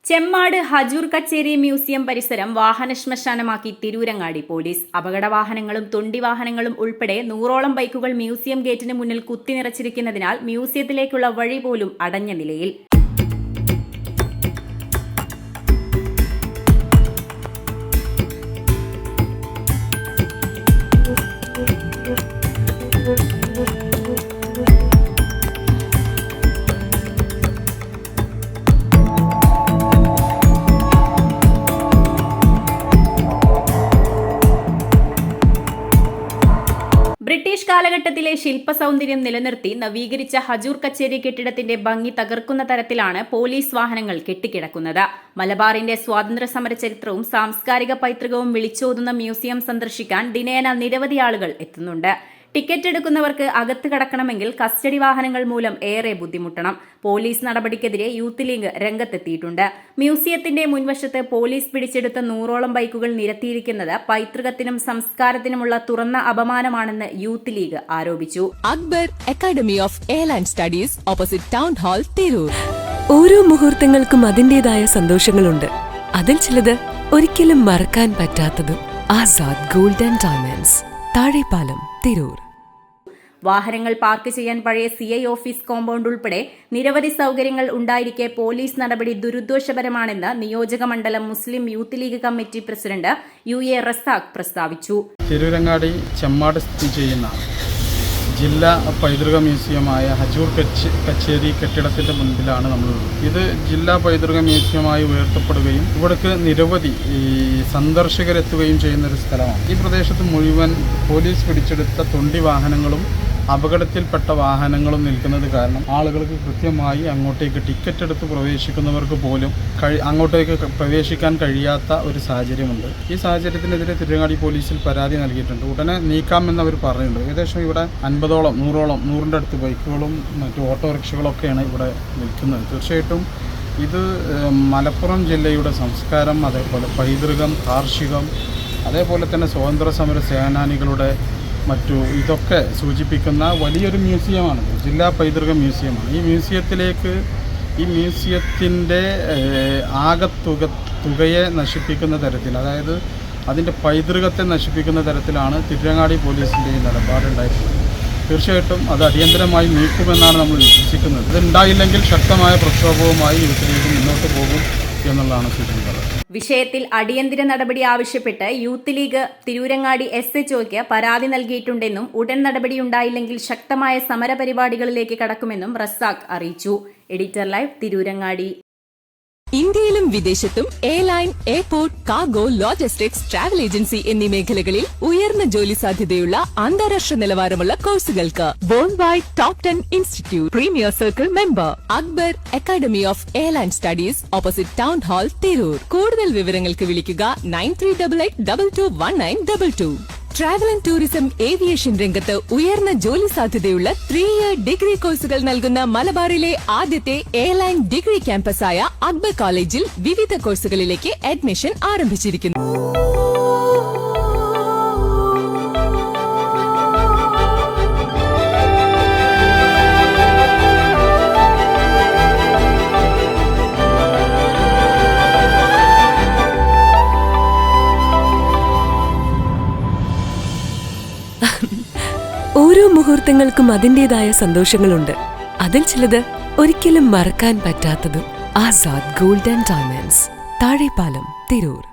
ചെമ്മാട് ഹജൂർ കച്ചേരി മ്യൂസിയം പരിസരം വാഹന ശ്മശാനമാക്കി തിരൂരങ്ങാടി പോലീസ്. അപകടവാഹനങ്ങളും തൊണ്ടിവാഹനങ്ങളും ഉൾപ്പെടെ 100ഓളം ബൈക്കുകൾ മ്യൂസിയം ഗേറ്റിന് മുന്നിൽ കുത്തിനിറച്ചിരിക്കുന്നതിനാൽ മ്യൂസിയത്തിലേക്കുള്ള വഴി പോലും അടഞ്ഞ നിലയിൽ. ബ്രിട്ടീഷ് കാലഘട്ടത്തിലെ ശില്പസൗന്ദര്യം നിലനിർത്തി നവീകരിച്ച ഹജൂർ കച്ചേരി കെട്ടിടത്തിന്റെ ഭംഗി തകർക്കുന്ന തരത്തിലാണ് പോലീസ് വാഹനങ്ങൾ കെട്ടിക്കിടക്കുന്നത്. മലബാറിന്റെ സ്വാതന്ത്ര്യ സമര ചരിത്രവും സാംസ്കാരിക പൈതൃകവും വിളിച്ചോതുന്ന മ്യൂസിയം സന്ദർശിക്കാൻ ദിനേന നിരവധി ആളുകൾ എത്തുന്നുണ്ട്. ടിക്കറ്റ് എടുക്കുന്നവർക്ക് അകത്ത് കടക്കണമെങ്കിൽ കസ്റ്റഡി വാഹനങ്ങൾ മൂലം ഏറെ ബുദ്ധിമുട്ടണം. പോലീസ് നടപടിക്കെതിരെ യൂത്ത് ലീഗ് രംഗത്തെത്തിയിട്ടുണ്ട്. മ്യൂസിയത്തിന്റെ മുൻവശത്ത് പോലീസ് പിടിച്ചെടുത്ത 100ഓളം ബൈക്കുകൾ നിരത്തിയിരിക്കുന്നത് പൈതൃകത്തിനും സംസ്കാരത്തിനുമുള്ള തുറന്ന അപമാനമാണെന്ന് യൂത്ത് ലീഗ് ആരോപിച്ചു. Akbar academy of airline studies, opposite town hall, Tirur. ഓരോ മുഹൂർത്തങ്ങൾക്കും അതിന്റേതായ സന്തോഷങ്ങളുണ്ട്. അതിൽ ചിലത് ഒരിക്കലും മറക്കാൻ പറ്റാത്തതും. Azad gold and diamonds, Thazhepalam, Tirur. വാഹനങ്ങൾ പാർക്ക് ചെയ്യാൻ പഴയ CI ഓഫീസ് കോമ്പൗണ്ട് ഉൾപ്പെടെ നിരവധി സൗകര്യങ്ങൾ ഉണ്ടായിരിക്കെ പോലീസ് നടപടി ദുരുദ്ദേശപരമാണെന്ന് നിയോജക മണ്ഡലം Muslim youth league committee president UA Razak പ്രസ്താവിച്ചു. തിരൂരങ്ങാടി ചെമ്മാട് സ്ഥിതി ചെയ്യുന്ന ജില്ലാ പൈതൃക മ്യൂസിയമായ ഹജൂർ കച്ചേരി കെട്ടിടത്തിൻ്റെ മുൻപിലാണ് നമ്മളുള്ളത്. ഇത് ജില്ലാ പൈതൃക മ്യൂസിയമായി ഉയർത്തപ്പെടുകയും ഇവിടേക്ക് നിരവധി സന്ദർശകരെത്തുകയും ചെയ്യുന്നൊരു സ്ഥലമാണ്. ഈ പ്രദേശത്ത് മുഴുവൻ പോലീസ് പിടിച്ചെടുത്ത തൊണ്ടി വാഹനങ്ങളും അപകടത്തിൽപ്പെട്ട വാഹനങ്ങളും നിൽക്കുന്നത് കാരണം ആളുകൾക്ക് കൃത്യമായി അങ്ങോട്ടേക്ക് ടിക്കറ്റ് എടുത്ത് പ്രവേശിക്കുന്നവർക്ക് പോലും അങ്ങോട്ടേക്ക് പ്രവേശിക്കാൻ കഴിയാത്ത ഒരു സാഹചര്യമുണ്ട്. ഈ സാഹചര്യത്തിനെതിരെ തിരൂരങ്ങാടി പോലീസിൽ പരാതി നൽകിയിട്ടുണ്ട്. ഉടനെ നീക്കാമെന്ന് അവർ പറയുന്നുണ്ട്. ഏകദേശം ഇവിടെ 50ഓളം 100ന്റെ അടുത്ത് ബൈക്കുകളും മറ്റു ഓട്ടോറിക്ഷകളൊക്കെയാണ് ഇവിടെ നിൽക്കുന്നത്. തീർച്ചയായിട്ടും ഇത് മലപ്പുറം ജില്ലയുടെ സംസ്കാരം, അതേപോലെ പൈതൃകം, കാർഷികം, അതേപോലെ തന്നെ സ്വാതന്ത്ര്യ സമര സേനാനികളുടെ ഇതൊക്കെ സൂചിപ്പിക്കുന്ന വലിയൊരു മ്യൂസിയമാണ്. ജില്ലാ പൈതൃക മ്യൂസിയമാണ്. ഈ മ്യൂസിയത്തിൻ്റെ തുകയെ നശിപ്പിക്കുന്ന തരത്തിൽ, അതായത് അതിൻ്റെ പൈതൃകത്തെ നശിപ്പിക്കുന്ന തരത്തിലാണ് തിരൂരങ്ങാടി പോലീസിൻ്റെ ഈ നിലപാടുണ്ടായിട്ടുള്ളത്. തീർച്ചയായിട്ടും അത് അടിയന്തരമായി നീക്കുമെന്നാണ് നമ്മൾ വിശ്വസിക്കുന്നത്. ഇതുണ്ടായില്ലെങ്കിൽ ശക്തമായ പ്രക്ഷോഭവുമായി യൂത്ത് ലീഗ് മുന്നോട്ട് പോകും എന്നുള്ളതാണ് സൂചിപ്പിക്കുന്നത്. വിഷയത്തിൽ അടിയന്തര നടപടി ആവശ്യപ്പെട്ട് യൂത്ത് ലീഗ് തിരൂരങ്ങാടി SHOയ്ക്ക് പരാതി നൽകിയിട്ടുണ്ടെന്നും ഉടൻ നടപടിയുണ്ടായില്ലെങ്കിൽ ശക്തമായ സമരപരിപാടികളിലേക്ക് കടക്കുമെന്നും റസാഖ് അറിയിച്ചു. Editor live, Tirurangadi. ഇന്ത്യയിലും വിദേശത്തും airline, airport, cargo, logistics, travel agency എന്നീ മേഖലകളിൽ ഉയർന്ന ജോലി സാധ്യതയുള്ള അന്താരാഷ്ട്ര നിലവാരമുള്ള കോഴ്സുകൾക്ക് world wide top 10 institute premier circle member. Akbar academy of airline studies, opposite town hall, Tirur. കൂടുതൽ വിവരങ്ങൾക്ക് വിളിക്കുക 9388221922. ട്രാവൽ ആൻഡ് ടൂറിസം, ഏവിയേഷൻ രംഗത്ത് ഉയർന്ന ജോലി സാധ്യതയുള്ള 3-year ഡിഗ്രി കോഴ്സുകൾ നൽകുന്ന മലബാറിലെ ആദ്യത്തെ എയർലൈൻ ഡിഗ്രി ക്യാമ്പസായ അക്ബർ കോളേജിൽ വിവിധ കോഴ്സുകളിലേക്ക് അഡ്മിഷൻ ആരംഭിച്ചിരിക്കുന്നു. ഓരോ മുഹൂർത്തങ്ങൾക്കും അതിന്റേതായ സന്തോഷങ്ങളുണ്ട്. അതിൽ ചിലത് ഒരിക്കലും മറക്കാൻ പറ്റാത്തതും. Azad gold and diamonds, Thazhepalam, Tirur.